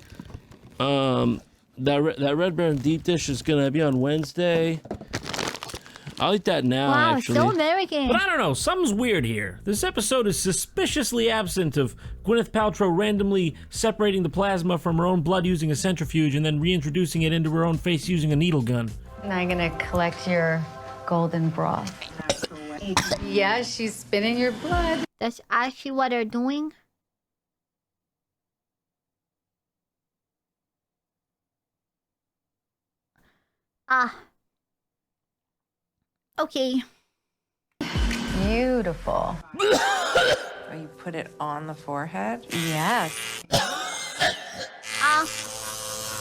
S3: That Red Baron deep dish is gonna be on Wednesday. I'll eat that now,
S4: wow,
S3: actually.
S4: so American.
S3: But I don't know, something's weird here. This episode is suspiciously absent of Gwyneth Paltrow randomly separating the plasma from her own blood using a centrifuge and then reintroducing it into her own face using a needle gun.
S23: Now I'm gonna collect your golden broth. Yeah, she's spinning your blood.
S4: That's actually what they're doing. Okay.
S23: Beautiful.
S2: Oh, you put it on the forehead?
S23: Yes.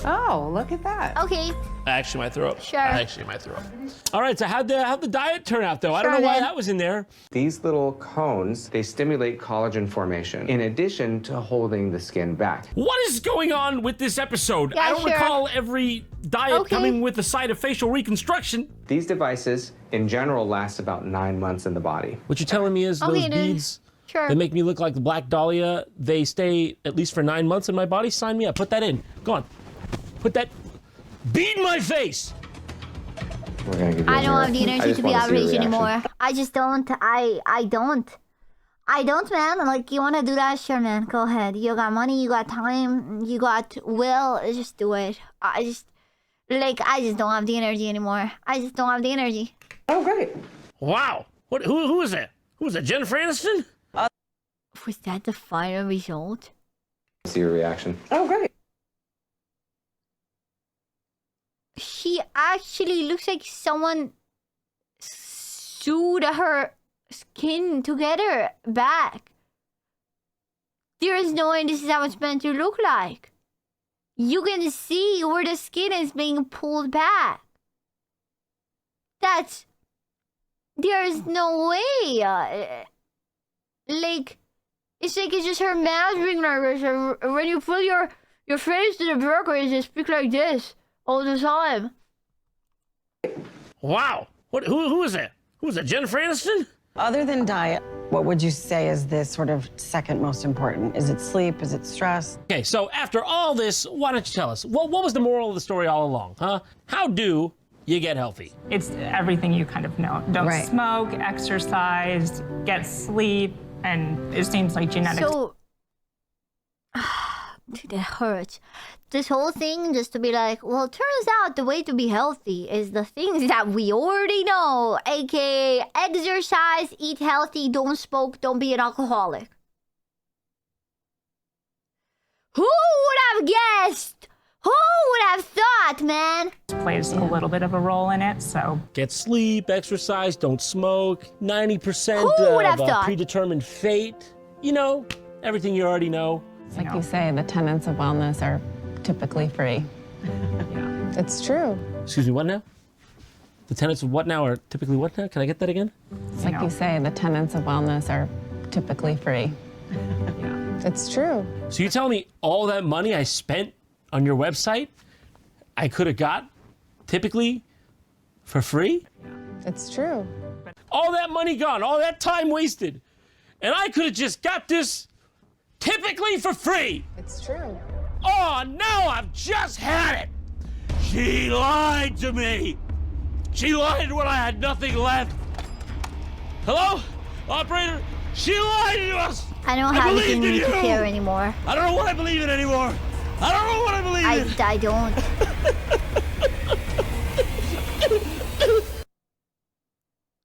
S2: Oh, look at that.
S4: Okay.
S3: I actually might throw up.
S4: Sure.
S3: I actually might throw up. All right, so how'd the diet turn out, though? I don't
S4: Sure,
S3: know why
S4: man.
S3: that was in there.
S5: These little cones, they stimulate collagen formation in addition to holding the skin back.
S3: What is going on with this episode?
S4: Yeah,
S3: I don't
S4: sure.
S3: recall every diet
S4: Okay.
S3: coming with a side of facial reconstruction.
S5: These devices, in general, last about 9 months in the body.
S3: What you're telling me is
S4: Okay,
S3: those
S4: dude.
S3: beads,
S4: Sure.
S3: they make me look like the Black Dahlia. They stay at least for 9 months in my body. Sign me up. Put that in. Go on. Put that bead in my face.
S5: We're gonna give you
S4: I
S5: a
S4: don't
S5: mirror.
S4: have the
S5: I
S4: energy
S5: just
S4: to be
S5: wanna see your
S4: average
S5: reaction.
S4: anymore. I just don't. I don't, man. Like, you want to do that? Sure, man. Go ahead. You got money, you got time, you got will. Just do it. I just don't have the energy anymore. I just don't have the energy.
S5: Oh, great.
S3: Wow. Who is that? Who is that? Jennifer Aniston?
S4: Was that the final result?
S5: See your reaction. Oh, great.
S4: She actually looks like someone sewed her skin together back. There is no way this is how it's meant to look like. You can see where the skin is being pulled back. There is no way. It's like it's just her mouth being like this. When you put your face to the burger, it just speak like this all the time.
S3: Wow. Who is that? Who is that? Jennifer Aniston?
S9: Other than diet, what would you say is the sort of second most important? Is it sleep? Is it stress?
S3: Okay, so after all this, why don't you tell us? What was the moral of the story all along, huh? How do you get healthy?
S10: It's everything you kind of know. Don't
S4: Right.
S10: smoke, exercise, get sleep, and it seems like genetics.
S4: So, dude, it hurts. This whole thing just to be like, well, it turns out the way to be healthy is the things that we already know, aka exercise, eat healthy, don't smoke, don't be an alcoholic. Who would have guessed? Who would have thought, man?
S10: Plays a little bit of a role in it, so.
S3: Get sleep, exercise, don't smoke, 90%
S4: Who would have
S3: of
S4: thought?
S3: predetermined fate. You know, everything you already know.
S8: It's like you say, the tenets of wellness are typically free.
S2: It's true.
S3: Excuse me, what now? The tenets of what now are typically what now? Can I get that again?
S8: It's like you say, the tenets of wellness are typically free.
S2: It's true.
S3: So you tell me all that money I spent on your website, I could have got typically for free?
S2: It's true.
S3: All that money gone, all that time wasted, and I could have just got this typically for free.
S2: It's true.
S3: Oh, now I've just had it. She lied to me. She lied when I had nothing left. Hello? Operator? She lied to us.
S4: I don't have
S3: believed
S4: anything
S3: in
S4: to
S3: you.
S4: care anymore.
S3: I don't know what I believe in anymore. I don't know what I believe in.
S4: I don't.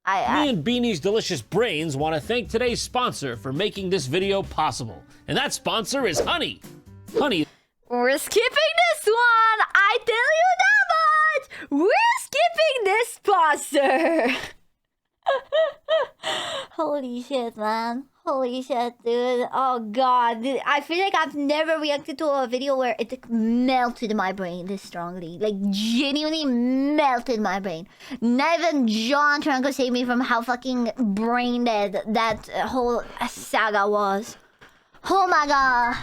S3: Me and Beanie's Delicious Brains want to thank today's sponsor for making this video possible. And that sponsor is Honey. Honey.
S4: We're skipping this one. I tell you that much. We're skipping this sponsor. Holy shit, man. Holy shit, dude. Oh, God. I feel like I've never reacted to a video where it melted my brain this strongly. Like, genuinely melted my brain. Not even JonTron could save me from how fucking brain dead that whole saga was. Oh, my God.